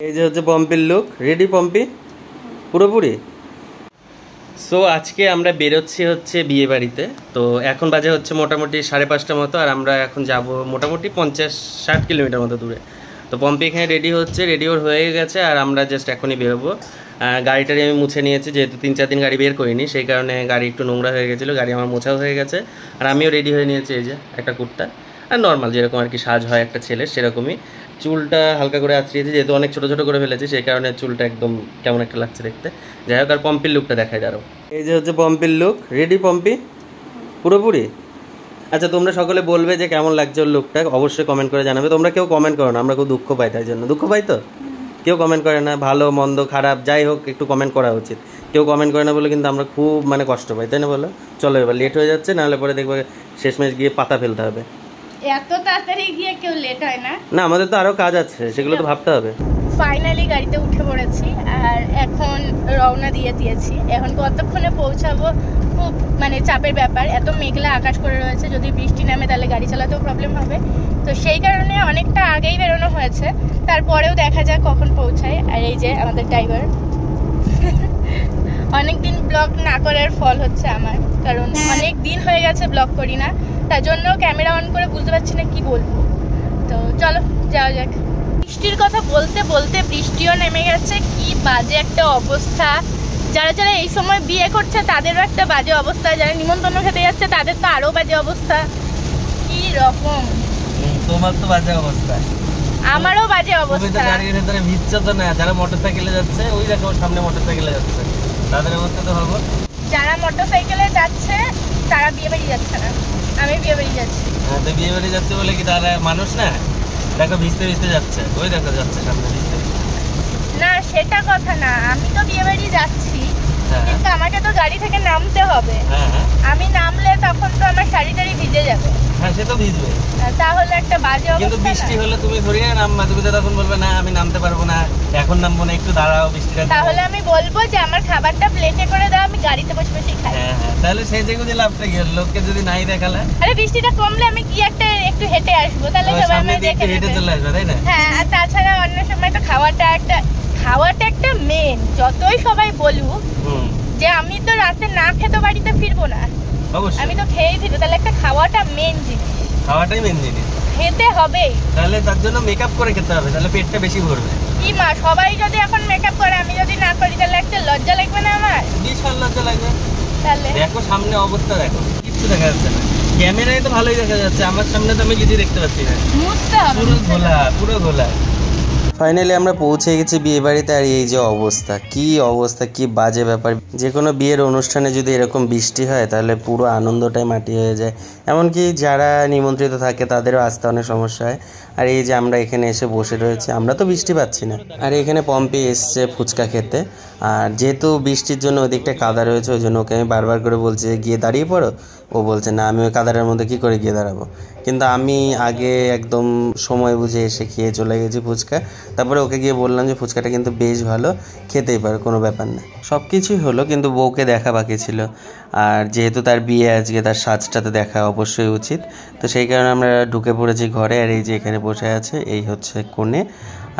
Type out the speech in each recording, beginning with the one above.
এই যে হচ্ছে পম্পির লুক। রেডি পম্পি পুরোপুরি? সো আজকে আমরা বেরোচ্ছি হচ্ছে বিয়ে বাড়িতে। তো এখন বাজে হচ্ছে মোটামুটি 5:30 মতো, আর আমরা এখন যাব মোটামুটি 50-60 কিলোমিটার মতো দূরে। তো পম্পি এখানে রেডি হচ্ছে, রেডি ওর হয়ে গেছে, আর আমরা জাস্ট এখনই বেরোবো। গাড়িটারি আমি মুছে নিয়েছি, যেহেতু 3-4 দিন গাড়ি বের করিনি, সেই কারণে গাড়ি একটু নোংরা হয়ে গেছিলো। গাড়ি আমার মোছাও হয়ে গেছে, আর আমিও রেডি হয়ে নিয়েছি। এই যে একটা কুর্তা আর নর্মাল যেরকম আর কি সাজ হয় একটা ছেলের, সেরকমই। চুলটা হালকা করে আঁচড়িয়েছি, যেহেতু অনেক ছোটো ছোটো করে ফেলেছি, সেই কারণে চুলটা একদম কেমন একটা লাগছে দেখতে। যাই হোক, আর পম্পির লুকটা দেখায় দাঁড়ো। এই যে হচ্ছে পম্পির লুক। রেডি পম্পি পুরোপুরি? আচ্ছা, তোমরা সকলে বলবে যে কেমন লাগছে ওর লুকটা, অবশ্যই কমেন্ট করে জানাবে। তোমরা কেউ কমেন্ট করো না, আমরা খুব দুঃখ পাই, তাই জন্য। দুঃখ পাই তো কেউ কমেন্ট করে না, ভালো মন্দ খারাপ যাই হোক একটু কমেন্ট করা উচিত। কেউ কমেন্ট করে না বলে কিন্তু আমরা খুব কষ্ট পাই, তাই না বলো? চলো এবার লেট হয়ে যাচ্ছে, নাহলে পরে দেখবে শেষমেশ গিয়ে পাতা ফেলতে হবে। এত তাড়াতাড়ি গিয়ে কেউ লেট হয় না। না, আমাদের তো আরো কাজ আছে, সেগুলো তো ভাবতে হবে। ফাইনালি গাড়িতে উঠে পড়েছি, আর এখন রওনা দিয়েছি। এখন কতক্ষণে পৌঁছাবো খুব চাপের ব্যাপার। এত মেঘলা আকাশ করে রয়েছে, যদি বৃষ্টি নামে তাহলে গাড়ি চালাতেও প্রবলেম হবে। তো সেই কারণে অনেকটা আগেই বেরোনো হয়েছে, তারপরেও দেখা যাক কখন পৌঁছায়। আর এই যে আমাদের ড্রাইভার। অনেকদিন ব্লগ না করার ফল হচ্ছে আমার, কারণ অনেক দিন হয়ে গেছে ব্লগ করি না, তার জন্য ক্যামেরা অন করে বুঝতে পারছি না কি বলবো। তো চলো যাওয়া যাক। বৃষ্টির কথা বলতে বলতে বৃষ্টিও নেমে গেছে। কি বাজে একটা অবস্থা। যারা যারা এই সময় বিয়ে করছে তাদেরও একটা বাজে অবস্থা, যারা নিমন্ত্রণ খেতে যাচ্ছে তাদের তো আরো বাজে অবস্থা। কি রকম! তোমার তো বাজে অবস্থা, আমারও বাজে অবস্থা। গাড়ির ভেতরে ভিজছে তো না? যারা মোটরসাইকেলে যাচ্ছে, ওই দেখো সামনে মোটরসাইকেলে যাচ্ছে, তাদের অবস্থা তো হবে। যারা মোটরসাইকেলে যাচ্ছে তারা বিয়ে বাড়ি যাচ্ছে না, আমি বিয়ে বাড়ি যাচ্ছি। হ্যাঁ, তো বিয়ে বাড়ি যাচ্ছে বলে কি তারা মানুষ না? দেখো ভিজতে ভিজতে যাচ্ছে, ওই দেখো যাচ্ছে সামনে ভিজতে। না, সেটা কথা না, আমি তো বিয়ে বাড়ি যাচ্ছি, কিন্তু আমাকে তো গাড়ি থেকে নামতে হবে। আমি নামলে তখন তো আমার শাড়ি টাড়ি ভিজে যাবে। হ্যাঁ, সে তো ভিজবে, তাহলে একটা বাজে অবস্থা। কিন্তু বৃষ্টি হলে তুমি ধরিয়ে নামবা, তুমি তো তখন বলবে না আমি নামতে পারবো না, এখন নামবো না, একটু দাঁড়াও বৃষ্টিটা। তাহলে আমি বলবো যে আমার খাবারটা প্লেটে করে দাও, আমি গাড়িতে বসে বসে খাই। হ্যাঁ হ্যাঁ, তাহলে সেই যে লাভটা কি? লোককে যদি নাই দেখালে। আরে বৃষ্টিটা কমলে আমি কি একটু হেঁটে আসবো, তাহলে সবাই আমায় দেখে হেঁটে চলে আসবে, তাই না? হ্যাঁ, আর তাছাড়া অন্য সময় তো খাওয়াটা একটা মেন। যতই সবাই বলুক যে আমি তো রাতে না খেতে বাড়িতে ফিরবো না, আমি তো খেয়েই ফিরবো, তাহলে একটা খাওয়াটা মেন জিনিস। খাওয়াটাই মেন জিনিস, খেতে হবেই। তাহলে তার জন্য মেকআপ করে খেতে হবে, তাহলে পেটটা বেশি ভরবে। কি মা, সবাই যদি এখন মেকআপ করে, আমি যদি না করি, তাহলে একটা লজ্জা লাগবে না আমার? বিশাল লজ্জা লাগবে। তাহলে দেখো সামনে অবস্থা, দেখো কিচ্ছু দেখা যাচ্ছে না। ক্যামেরায় তো ভালোই দেখা যাচ্ছে, আমার সামনে তো আমি কিছু দেখতে পাচ্ছি না, পুরো ঘোলা, পুরো ঘোলা। ফাইনালি আমরা পৌঁছে গেছি বিয়ে বাড়িতে, আর এই যে অবস্থা, কি বাজে ব্যাপার। যে কোনো বিয়ের অনুষ্ঠানে যদি এরকম বৃষ্টি হয় তাহলে পুরো আনন্দটাই মাটি হয়ে যায়। এমনকি যারা নিমন্ত্রিত থাকে তাদেরও আসতে অনেক সমস্যা হয়। আর এই যে আমরা এখানে এসে বসে রয়েছি, আমরা তো বৃষ্টি পাচ্ছি না। আর এখানে পম্পি এসছে ফুচকা খেতে, আর যেহেতু বৃষ্টির জন্য ওদিকটা কাদা রয়েছে, ওই জন্য ওকে আমি বারবার করে বলছি গিয়ে দাঁড়িয়ে পড়ো। ও বলছে না, আমি ওই কাদারের মধ্যে কী করে গিয়ে দাঁড়াবো। কিন্তু আমি আগে একদম সময় বুঝে এসে খেয়ে চলে গেছি ফুচকা। তারপরে ওকে গিয়ে বললাম যে ফুচকাটা কিন্তু বেশ ভালো, খেতেই পারো, কোনো ব্যাপার না। সব কিছুই হলো, কিন্তু বউকে দেখা বাকি ছিল। আর যেহেতু তার বিয়ে আজকে, তার সাজটাতে দেখা অবশ্যই উচিত। তো সেই কারণে আমরা ঢুকে পড়েছি ঘরে, আর এই যে এখানে বসে আছে এই হচ্ছে কনে,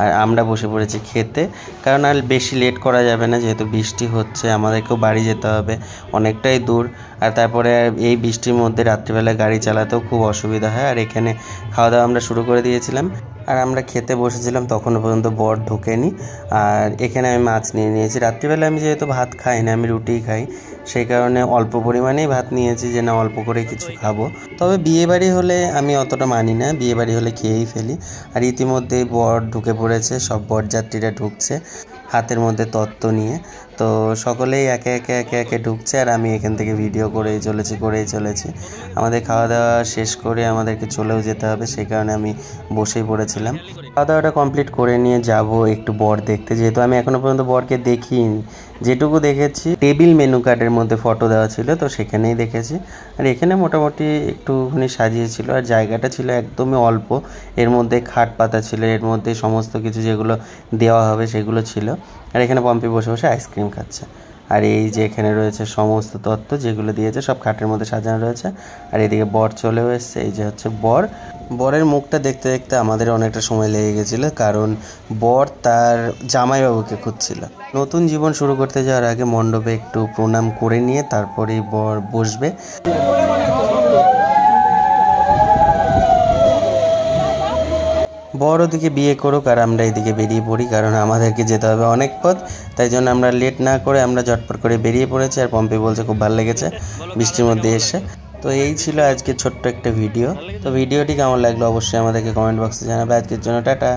আর আমরা বসে পড়েছি খেতে। কারণ আর বেশি লেট করা যাবে না, যেহেতু বৃষ্টি হচ্ছে, আমাদেরকেও বাড়ি যেতে হবে, অনেকটাই দূর। আর তারপরে এই বৃষ্টির মধ্যে রাত্রিবেলা গাড়ি চালাতেও খুব অসুবিধা হয়। আর এখানে খাওয়া দাওয়া আমরা শুরু করে দিয়েছিলাম, আর আমরা খেতে বসেছিলাম, তখনও পর্যন্ত বর ঢোকেনি। আর এখানে আমি মাছ নিয়ে নিয়েছি। রাত্রিবেলা আমি যেহেতু ভাত খাই না, আমি রুটিই খাই, সেই কারণে অল্প পরিমাণেই ভাত নিয়েছি, যে না অল্প করে কিছু খাবো। তবে বিয়েবাড়ি হলে আমি অতটা মানি না, বিয়েবাড়ি হলে খেয়েই ফেলি। আর ইতিমধ্যেই বর ঢুকে পড়েছে, সব বরযাত্রীরা ঢুকছে হাতের মধ্যে তত্ত্ব নিয়ে। তো সকলেই একে একে ঢুকছে, আর আমি এখান থেকে ভিডিও করেই চলেছি। আমাদের খাওয়া দাওয়া শেষ করে আমাদেরকে চলেও যেতে হবে, সেই কারণে আমি বসেই পড়েছিলাম। খাওয়া দাওয়াটা কমপ্লিট করে নিয়ে যাব একটু বর দেখতে, যেহেতু আমি এখনও পর্যন্ত বরকে দেখিনি। যেটুকু দেখেছি টেবিল মেনু কার্ডের মধ্যে ফটো দেওয়া ছিল, তো সেখানেই দেখেছি। আর এখানে মোটামুটি একটুখানি সাজিয়েছিল, আর জায়গাটা ছিল একদমই অল্প। এর মধ্যে খাট পাতা ছিল, এর মধ্যে সমস্ত কিছু যেগুলো দেওয়া হবে সেগুলো ছিল। আর এখানে পম্পি বসে বসে আইসক্রিম খাচ্ছে। আর এই যে এখানে রয়েছে সমস্ত তত্ত্ব যেগুলো দিয়েছে, সব খাটের মধ্যে সাজানো রয়েছে। আর এদিকে বর চলেও এসছে, এই যে হচ্ছে বর। বরের মুখটা দেখতে দেখতে আমাদের অনেকটা সময় লেগে গেছিলো, কারণ বর তার জামাইবাবুকে খুঁজছিল। নতুন জীবন শুরু করতে যাওয়ার আগে মণ্ডপে একটু প্রণাম করে নিয়ে তারপরেই বর বসবে। বড় ওদিকে বিয়ে করুক আর আমরা এদিকে বেরিয়ে পড়ি, কারণ আমাদেরকে যেতে হবে অনেক পথ। তাই জন্য আমরা লেট না করে আমরা ঝটপট করে বেরিয়ে পড়েছি। আর পম্পি বলছে খুব ভালো লেগেছে বৃষ্টির মধ্যে এসে। তো এই ছিল আজকে ছোট্ট একটা ভিডিও। তো ভিডিওটি কেমন লাগলো অবশ্যই আমাদেরকে কমেন্ট বক্সে জানাবে। আজকের জন্য টাটা।